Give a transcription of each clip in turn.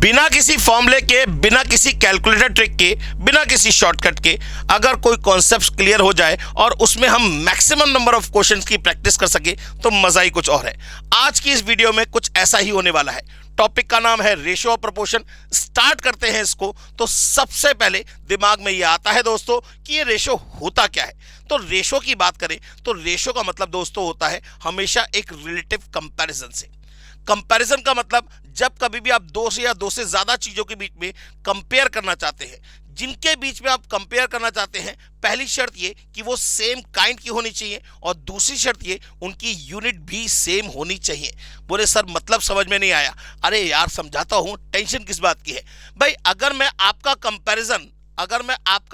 बिना किसी फॉर्मूले के, बिना किसी कैलकुलेटर ट्रिक के, बिना किसी शॉर्टकट के अगर कोई कॉन्सेप्ट क्लियर हो जाए और उसमें हम मैक्सिमम नंबर ऑफ क्वेश्चंस की प्रैक्टिस कर सके तो मजा ही कुछ और है। आज की इस वीडियो में कुछ ऐसा ही होने वाला है। टॉपिक का नाम है रेशियो ऑफ प्रोपोर्शन। स्टार्ट करते हैं इसको। तो सबसे पहले दिमाग में ये आता है दोस्तों कि ये रेशो होता क्या है। तो रेशो की बात करें तो रेशो का मतलब दोस्तों होता है हमेशा एक रिलेटिव कंपैरिजन से। कंपैरिजन का मतलब जब कभी भी आप दो से या दो से ज्यादा चीजों के बीच में कंपेयर करना चाहते हैं, जिनके बीच में आप कंपेयर करना चाहते हैं, पहली शर्त ये कि वो सेम काइंड की होनी चाहिए और दूसरी शर्त ये उनकी यूनिट भी सेम होनी चाहिए। बोले सर मतलब समझ में नहीं आया। अरे यार समझाता हूं, टेंशन किस बात की है भाई। अगर मैं आपका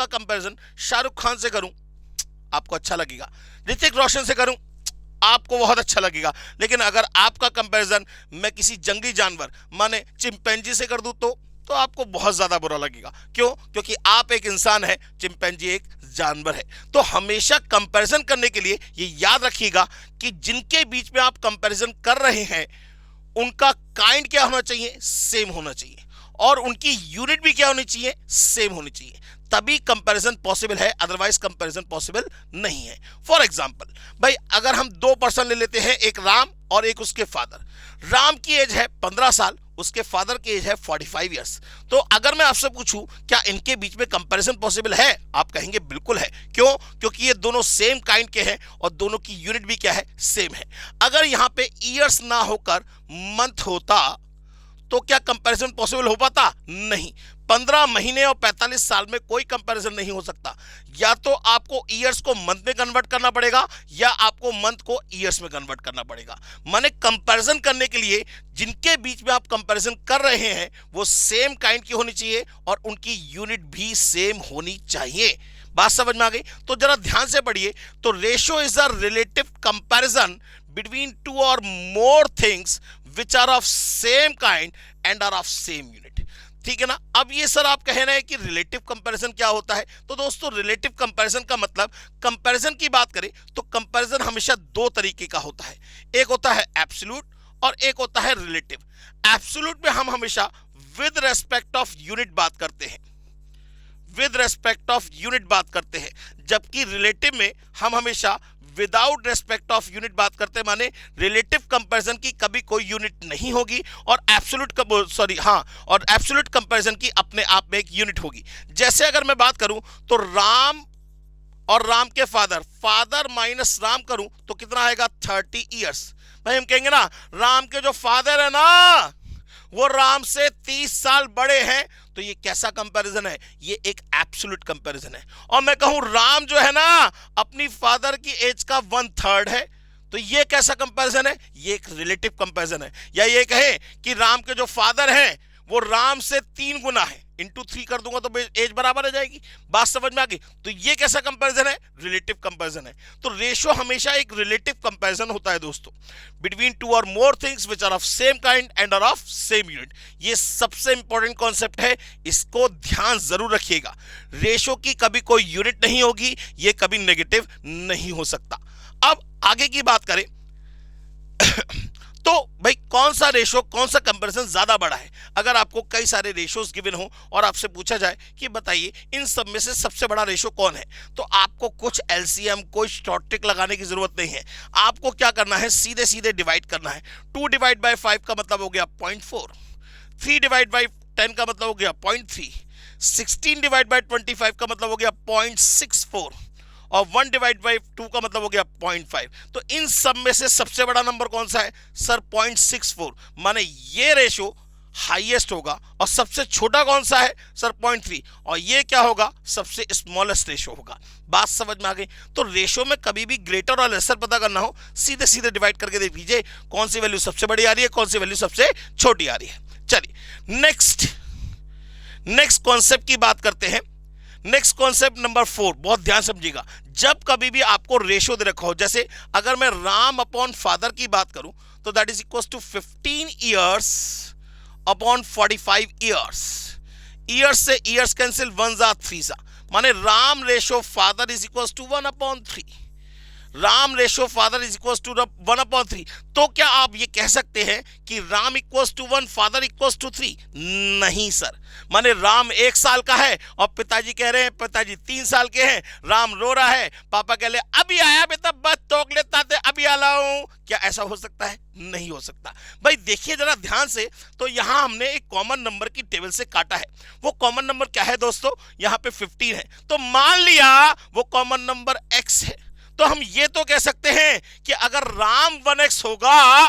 कंपैरिजन शाहरुख खान से करूं आपको अच्छा लगेगा, ऋतिक रोशन से करूं आपको बहुत अच्छा लगेगा, लेकिन अगर आपका कंपैरिजन मैं किसी जंगली जानवर माने चिंपैंजी से कर दूं तो आपको बहुत ज्यादा बुरा लगेगा। क्यों? क्योंकि आप एक इंसान है, चिंपैंजी एक जानवर है। तो हमेशा कंपैरिजन करने के लिए ये याद रखिएगा कि जिनके बीच में आप कंपैरिजन कर रहे हैं उनका काइंड क्या होना चाहिए, सेम होना चाहिए, और उनकी यूनिट भी क्या होनी चाहिए, सेम होनी चाहिए। तभी कंपैरिजन पॉसिबल है, अदरवाइज कंपैरिजन पॉसिबल नहीं है। फॉर एग्जांपल भाई अगर हम दो पर्सन ले लेते हैं, एक राम और एक उसके फादर। राम की एज है 15 साल, उसके फादर की एज है 45 इयर्स। तो अगर मैं आपसे पूछूं क्या इनके बीच में कंपैरिजन पॉसिबल है, आप कहेंगे बिल्कुल है। क्यों? क्योंकि ये दोनों सेम काइंड के हैं और दोनों की यूनिट भी क्या है, सेम है। अगर यहां पे ईयर्स ना होकर मंथ होता तो क्या कंपैरिजन पॉसिबल हो पाता? नहीं। 15 महीने और 45 साल में कोई कंपैरिजन नहीं हो सकता। या तो आपको ईयर्स को मंथ में कन्वर्ट करना पड़ेगा या आपको मंथ को ईयर्स में कन्वर्ट करना पड़ेगा। माने कंपैरिजन करने के लिए जिनके बीच में आप कंपैरिजन कर रहे हैं वो सेम काइंड की होनी चाहिए और उनकी यूनिट भी सेम होनी चाहिए। बात समझ में आ गई? तो जरा ध्यान से पढ़िए। तो ratio is a relative comparison between two और more things which are of same kind and are of same unit। ठीक है ना। अब ये सर आप कह रहे हैं कि रिलेटिव कंपैरिजन क्या होता है। तो दोस्तों रिलेटिव कंपैरिजन का मतलब, कंपैरिजन की बात करें तो कंपैरिजन हमेशा दो तरीके का होता है। एक होता है एब्सोल्यूट और एक होता है रिलेटिव। एब्सोल्यूट में हम हमेशा विद रेस्पेक्ट ऑफ यूनिट बात करते हैं, विद रेस्पेक्ट ऑफ यूनिट बात करते हैं, जबकि रिलेटिव में हम हमेशा विदाउट रेस्पेक्ट ऑफ यूनिट बात करते हैं। माने रिलेटिव कंपैरिजन की कभी कोई यूनिट नहीं होगी और एब्सोल्यूट कंपैरिजन की अपने आप में एक यूनिट होगी। जैसे अगर मैं बात करूं तो राम और राम के फादर माइनस राम करूं तो कितना आएगा, 30 इयर्स। भाई हम कहेंगे ना राम के जो फादर है ना वो राम से 30 साल बड़े हैं, तो ये कैसा कंपैरिजन है, ये एक एब्सोल्यूट कंपैरिजन है। और मैं कहूं राम जो है ना अपनी फादर की एज का 1/3 है, तो ये कैसा कंपैरिजन है, ये एक रिलेटिव कंपैरिजन है। या ये कहे कि राम के जो फादर हैं वो राम से 3 गुना है, इंटू 3 कर दूंगा तो एज बराबर आ जाएगी। बात समझ में आ गई? तो ये कैसा कंपैरिजन है, रिलेटिव कंपैरिजन है। तो रेशो हमेशा एक रिलेटिव कंपैरिजन होता है दोस्तों, बिटवीन टू और more things which are of same kind and are of same unit. ये सबसे इंपॉर्टेंट कॉन्सेप्ट है, इसको ध्यान जरूर रखिएगा। रेशो की कभी कोई यूनिट नहीं होगी, ये कभी नेगेटिव नहीं हो सकता। अब आगे की बात करें तो भाई कौन सा रेशो, कौन सा कंपैरिजन ज्यादा बड़ा है। अगर आपको कई सारे रेशोज गिवन हो और आपसे पूछा जाए कि बताइए इन सब में से सबसे बड़ा रेशो कौन है, तो आपको कुछ एलसीएम, कोई शॉर्ट ट्रिक लगाने की जरूरत नहीं है। आपको क्या करना है, सीधे सीधे डिवाइड करना है। 2 डिवाइड बाय 5 का मतलब हो गया 0.4, 3 डिवाइड बाय 10 का मतलब हो गया 0.3, 16 डिवाइड बाय 25 का मतलब हो गया 0.64 और 1 डिवाइड बाई 2 का मतलब हो गया 0.5। तो इन सब में से सबसे बड़ा नंबर कौन सा है सर, 0.64। माने ये रेशो हाईएस्ट होगा। और सबसे छोटा कौन सा है सर, 0.3। और ये क्या होगा, सबसे स्मॉलेस्ट रेशो होगा। बात समझ में आ गई? तो रेशो में कभी भी ग्रेटर और लेसर पता करना हो, सीधे सीधे डिवाइड करके देख लीजिए कौन सी वैल्यू सबसे बड़ी आ रही है, कौन सी वैल्यू सबसे छोटी आ रही है। चलिए नेक्स्ट कॉन्सेप्ट की बात करते हैं। नेक्स्ट कॉन्सेप्ट नंबर 4, बहुत ध्यान समझिएगा। जब कभी भी आपको रेशो दे रखा हो, जैसे अगर मैं राम अपॉन फादर की बात करूं तो that is equal to 15 years upon 45 years. Years से ईयर्स कैंसिल, 1 जा 3 जा, माने Ram ratio father is equal to 1/3। Ram ratio father is equal to 1/3, तो क्या आप ये कह सकते हैं कि Ram equals to 1 father equals to 3? नहीं सर, माने राम 1 साल का है और पिताजी कह रहे हैं, पिताजी 3 साल के हैं, राम रो रहा है, पापा कह ले अभी आया बेटा, बस टोक लेता थे, अभी आ रहा हूं। क्या ऐसा हो सकता है? नहीं हो सकता। भाई देखिए जरा ध्यान से, तो यहां हमने एक कॉमन नंबर की टेबल से काटा है। वो कॉमन नंबर क्या है दोस्तों? यहां पे 15 है, तो मान लिया वो कॉमन नंबर x है, तो हम ये तो कह सकते हैं कि अगर राम 1x होगा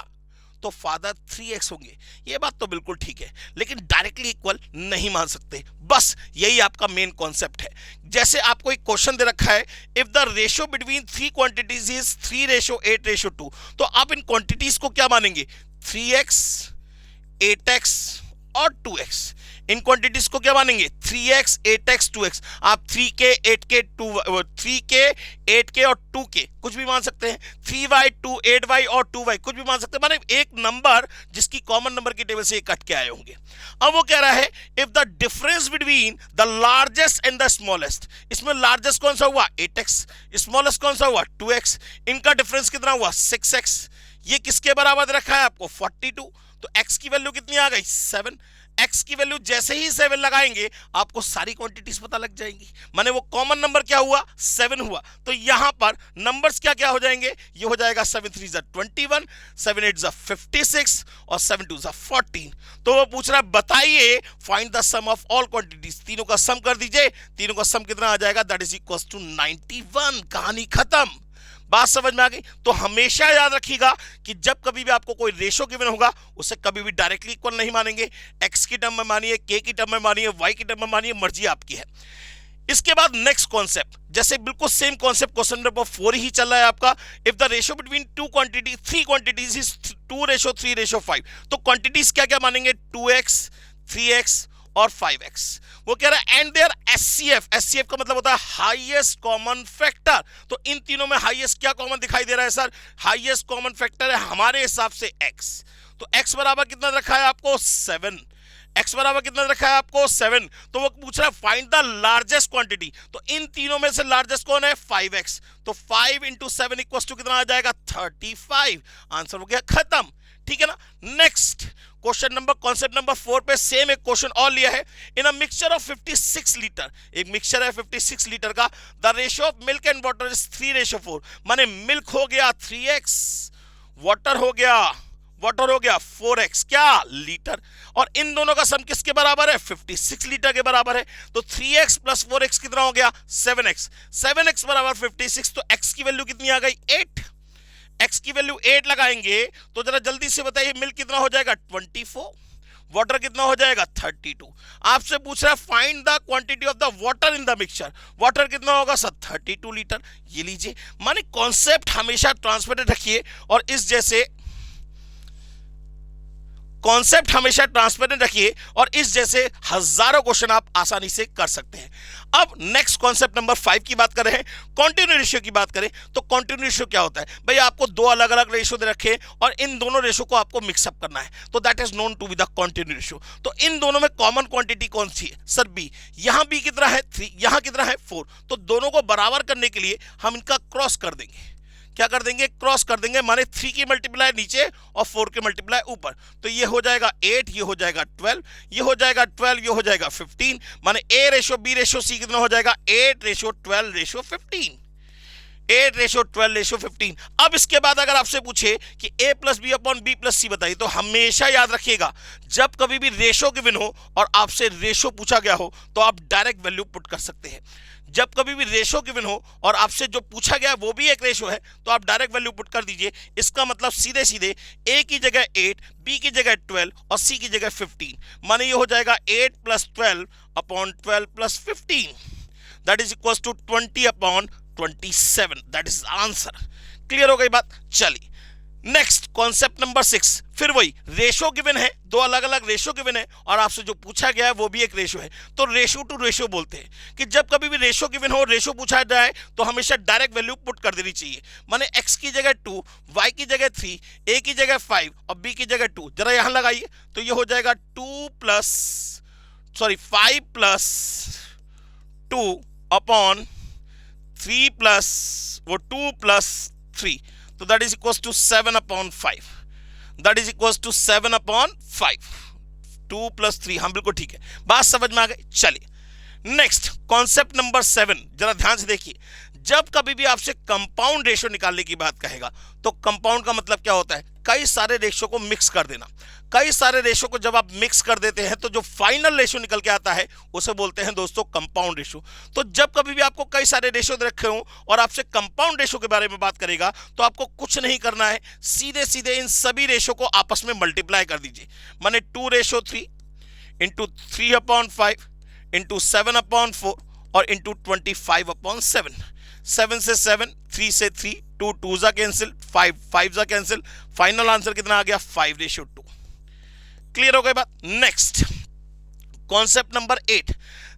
तो फादर 3x होंगे। ये बात तो बिल्कुल ठीक है, लेकिन डायरेक्टली इक्वल नहीं मान सकते। बस यही आपका मेन कॉन्सेप्ट है। जैसे आपको एक क्वेश्चन दे रखा है, if the ratio between 3 quantities is 3:8:2, तो आप इन क्वांटिटीज को क्या मानेंगे? 3x, 8x और 2x। इन क्वांटिटीज को क्या मानेंगे? 3x, 8x, 2x। आप 3k, 8k, 3k, 8k और 2k कुछ भी मान सकते हैं। 3y, 2, 8y और 2y कुछ भी मान सकते हैं। माने एक नंबर जिसकी कॉमन नंबर की टेबल से कट के आए होंगे। अब वो कह रहा है if the difference between the largest and the smallest, इसमें लार्जेस्ट कौन सा हुआ? 8x, स्मॉलेस्ट कौन सा हुआ? 2x। इनका डिफरेंस कितना हुआ? 6x। ये किसके बराबर रखा है आपको? 42। तो x की वैल्यू कितनी आ गई? 7। x की वैल्यू जैसे ही 7 लगाएंगे आपको सारी क्वांटिटीज पता लग जाएंगी। माने वो कॉमन नंबर क्या हुआ? 7 हुआ। तो यहां पर नंबर्स क्या क्या हो जाएंगे? ये हो जाएगा 7 3 21, 7 8 56 और 7 2 14। तो वो पूछ रहा है बताइए find the sum of all quantities, तीनों का सम कर दीजिए। तीनों का सम कितना आ जाएगा? That is equal to 91। कहानी खत्म। बात समझ में आ गई? तो हमेशा याद रखिएगा कि जब कभी भी आपको कोई रेशो गिवन होगा उसे कभी भी डायरेक्टली इक्वल नहीं मानेंगे। x की टर्म में मानिए, k की टर्म में मानिए, y की टर्म में मानिए, मर्जी आपकी है। इसके बाद नेक्स्ट कॉन्सेप्ट, जैसे बिल्कुल सेम कॉन्सेप्ट क्वेश्चन नंबर 4 ही चल रहा है आपका। If the ratio between 3 quantities is 2:3:5, तो क्वांटिटीज क्या क्या मानेंगे? 2x, 3x और 5x। वो कह रहा है एंड देयर एचसीएफ का मतलब होता है हाईएस्ट कॉमन फैक्टर। तो इन तीनों में हाईएस्ट क्या कॉमन दिखाई दे रहा है सर? हाईएस्ट कॉमन फैक्टर है हमारे हिसाब से x। तो x बराबर कितना रखा है आपको? 7। x बराबर कितना रखा है आपको? 7। तो वो पूछ रहा है फाइंड द लार्जेस्ट क्वांटिटी। तो इन तीनों में से लार्जेस्ट कौन है? 5x। तो 5 × 7 इक्वल्स टू कितना आ जाएगा? 35। आंसर हो गया खत्म। ठीक है ना? Next question number, concept number 4 पे सेम एक क्वेश्चन और लिया है। इन अ मिक्सचर ऑफ 56 लीटर, एक मिक्सचर है 56 लीटर का, the ratio of milk and water is 3:4। माने मिल्क हो गया 3x, वाटर हो गया 4x क्या? लीटर। और इन दोनों का सम किसके बराबर है? 56 लीटर के बराबर है। तो 3x + 4x कितना हो गया? 7x। 7x बराबर 56। तो x की वैल्यू कितनी आ गई? 8। x की वैल्यू 8 लगाएंगे तो जरा जल्दी से बताइए मिल्क कितना हो जाएगा? 24। वाटर कितना हो जाएगा? 32। आपसे पूछ रहा है find the quantity of the water in the mixture. Water कितना होगा सर? 32 लीटर। ये लीजिए, माने कॉन्सेप्ट हमेशा ट्रांसपेरेंट रखिए और इस जैसे कॉन्सेप्ट हमेशा ट्रांसपेरेंट रखिए और इस जैसे हजारों क्वेश्चन आप आसानी से कर सकते हैं। अब नेक्स्ट कॉन्सेप्ट नंबर 5 की बात कर रहे हैं, कॉन्टिन्यू रेशियो की बात करें तो कॉन्टिन्यू रेशियो क्या होता है? भाई आपको दो अलग अलग रेशियो दे रखे और इन दोनों रेशियो को आपको मिक्सअप करना है, तो that is known to be the continue ratio. तो इन दोनों में कॉमन क्वांटिटी कौन सी है सर? बी। यहां बी कितना है? 3, यहां कितना है? 4। तो दोनों को बराबर करने के लिए हम इनका क्रॉस कर देंगे। क्या कर देंगे? क्रॉस कर देंगे। माने 3 की मल्टीप्लाई नीचे और 4 की मल्टीप्लाई ऊपर। तो ये हो जाएगा 8, ये हो जाएगा 12, ये हो जाएगा 12, ये हो जाएगा 15। माने A:B:C कितना हो जाएगा? 8:12:15। 8:12:15। अब इसके बाद अगर आपसे पूछे कि A + B/B+C बताइए, तो हमेशा याद रखिएगा जब कभी भी रेशो गिवन हो और आपसे रेशो पूछा गया हो तो आप डायरेक्ट वैल्यू पुट कर सकते हैं। जब कभी भी रेशो गिवन हो और आपसे जो पूछा गया वो भी एक रेशो है तो आप डायरेक्ट वैल्यू पुट कर दीजिए। इसका मतलब सीधे सीधे A की जगह 8, B की जगह 12 और C की जगह 15। माने ये हो जाएगा 8 + 12/12 + 15, that is equal to 20/27। That is answer. Clear हो गई बात? चलिए नेक्स्ट कॉन्सेप्ट नंबर 6, फिर वही रेशो गिवन है, दो अलग अलग रेशो गिवन है और आपसे जो पूछा गया है वो भी एक रेशो है। तो रेशो टू रेशो बोलते हैं कि जब कभी भी रेशो गिवन हो, रेशो पूछा जाए तो हमेशा डायरेक्ट वैल्यू पुट कर देनी चाहिए। माने x की जगह 2, y की जगह 3, a की जगह 5 और b की जगह 2। जरा यहां लगाइए तो ये हो जाएगा 5 + 2/3 + 2 + 3, तो that is equal to 7/5, that is equal to 7/5, 2 + 3, हाँ बिल्कुल ठीक है, बात समझ में आ गई। चलिए नेक्स्ट कॉन्सेप्ट नंबर 7, जरा ध्यान से देखिए। जब कभी भी आपसे कंपाउंड रेशियो निकालने की बात कहेगा तो कंपाउंड का मतलब क्या होता है, कई सारे रेशियो को मिक्स कर देना। कई सारे रेशियो को जब आप मिक्स कर देते हैं तो जो फाइनल रेशियो निकल के आता है उसे बोलते हैं दोस्तों कंपाउंड रेशियो। तो जब कभी भी आपको कई सारे रेशियो दे रखे हों और आपसे कंपाउंड रेशियो के बारे में बात करेगा तो आपको कुछ नहीं करना है, सीधे सीधे इन सभी रेशियो को आपस में मल्टीप्लाई कर दीजिए। माने 2:3 इंटू 3/5 इंटू 7/4 और इंटू 25/7। 7 से 7, 3 से 3, 2 2 कैंसिल, 5 5 कैंसिल, फाइनल आंसर कितना आ गया 5:2। क्लियर हो गई बात। नेक्स्ट कॉन्सेप्ट नंबर 8,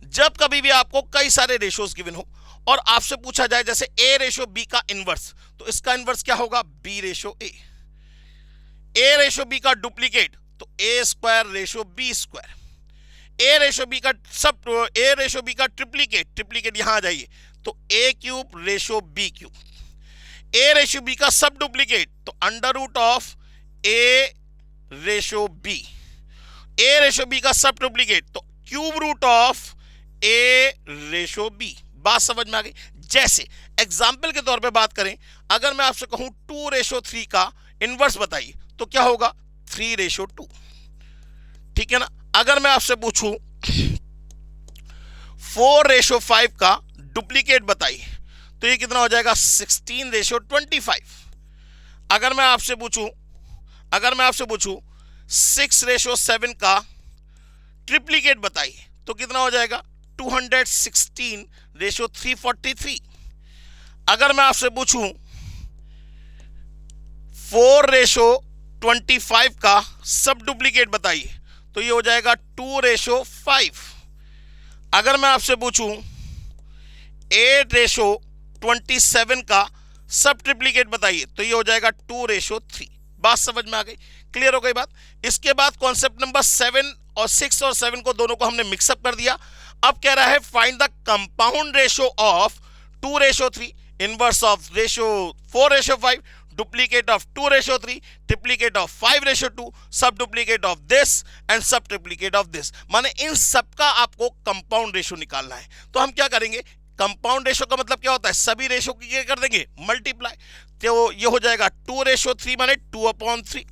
जब कभी भी आपको कई सारे रेशियोज गिवन हो और आपसे पूछा जाए जैसे A/B का इनवर्स, तो इसका इनवर्स क्या होगा B/A, A/B का डुप्लीकेट तो A²/B², A/B का A/B का ट्रिप्लीकेट यहां आ जाइए तो A³/B³, A/B का सब डुप्लीकेट तो √A/B, A/B का सब डुप्लीकेट तो √A/B। बात समझ में आ गई। जैसे एग्जाम्पल के तौर पे बात करें, अगर मैं आपसे कहूं 2:3 का इनवर्स बताइए तो क्या होगा 3:2, ठीक है ना। अगर मैं आपसे पूछूं 4:5 का डुप्लीकेट बताइए तो ये कितना हो जाएगा 16:25। अगर मैं आपसे पूछूं 6:7 का ट्रिप्लीकेट बताइए तो कितना हो जाएगा 216:343। अगर मैं आपसे पूछूं 4:25 का सब डुप्लीकेट बताइए तो ये हो जाएगा 2:5। अगर मैं आपसे पूछूं 8:27 का सब ट्रिप्लीकेट बताइए तो ये हो जाएगा 2:3। बात समझ में आ गई, क्लियर हो गई बात। इसके बाद कॉन्सेप्ट नंबर 7 और 6 और 7 को दोनों को हमने मिक्सअप कर दिया। अब कह रहा है find the compound ratio of 2:3, inverse of ratio 4:5, duplicate of 2:3, triplicate of 5:2, सब डुप्लीकेट ऑफ दिस एंड सब ट्रिप्लीकेट ऑफ दिस। माने इन सबका आपको कंपाउंड रेशियो निकालना है। तो हम क्या करेंगे, कंपाउंड रेशियो का मतलब क्या होता है, सभी रेशियो की क्या कर देंगे मल्टीप्लाई, तो ये हो जाएगा 2:3 माने 2/3,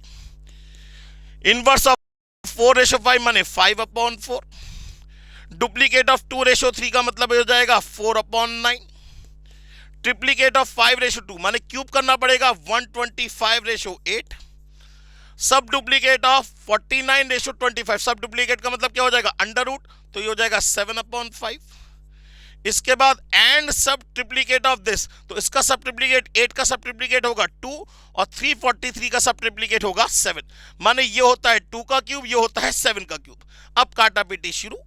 इनवर्स ऑफ 4:5 माने 5/4, डुप्लीकेट ऑफ 2:3 का मतलब हो जाएगा 4/9, ट्रिप्लीकेट ऑफ 5:2 माने क्यूब करना पड़ेगा 125:8, सब डुप्लीकेट ऑफ 49:25, सब डुप्लीकेट का मतलब क्या हो जाएगा अंडर रूट, तो ये हो जाएगा 7/5। इसके बाद एंड सब ट्रिप्लीकेट ऑफ दिस, तो इसका सब ट्रिप्लीकेट 8 का सब ट्रिप्लीकेट होगा 2 और 343 का सब ट्रिप्लीकेट होगा 7। माने ये होता है 2 का क्यूब, ये होता है 7 का क्यूब। अब काटा पीटी शुरू,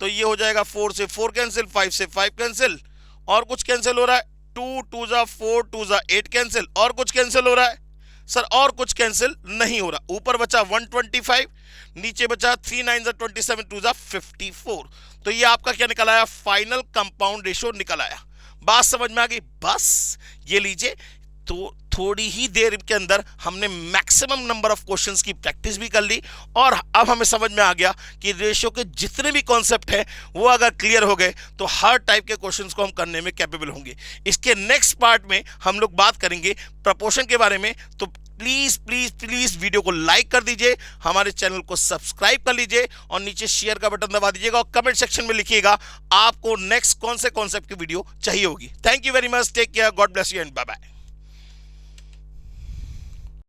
तो ये हो जाएगा 4 से 4 कैंसिल, 5 से 5 कैंसिल, और कुछ कैंसिल हो रहा है 2 2 4 2 8 कैंसिल, और कुछ कैंसिल हो रहा है सर, और कुछ कैंसिल नहीं हो रहा। ऊपर बचा 125, नीचे बचा 3 9 27 2 54। तो ये आपका क्या निकल आया, फाइनल कंपाउंड रेशियो निकल आया। बात समझ में आ गई। बस ये लीजिए, तो थोड़ी ही देर के अंदर हमने मैक्सिमम नंबर ऑफ क्वेश्चंस की प्रैक्टिस भी कर ली और अब हमें समझ में आ गया कि रेशियो के जितने भी कॉन्सेप्ट हैं वो अगर क्लियर हो गए तो हर टाइप के क्वेश्चंस को हम करने में कैपेबल होंगे। इसके नेक्स्ट पार्ट में हम लोग बात करेंगे प्रपोर्शन के बारे में। तो प्लीज प्लीज प्लीज वीडियो को लाइक कर दीजिए, हमारे चैनल को सब्सक्राइब कर लीजिए और नीचे शेयर का बटन दबा दीजिएगा और कमेंट सेक्शन में लिखिएगा आपको नेक्स्ट कौन से कॉन्सेप्ट की वीडियो चाहिए होगी। Thank you very much, take care, God bless you and bye bye.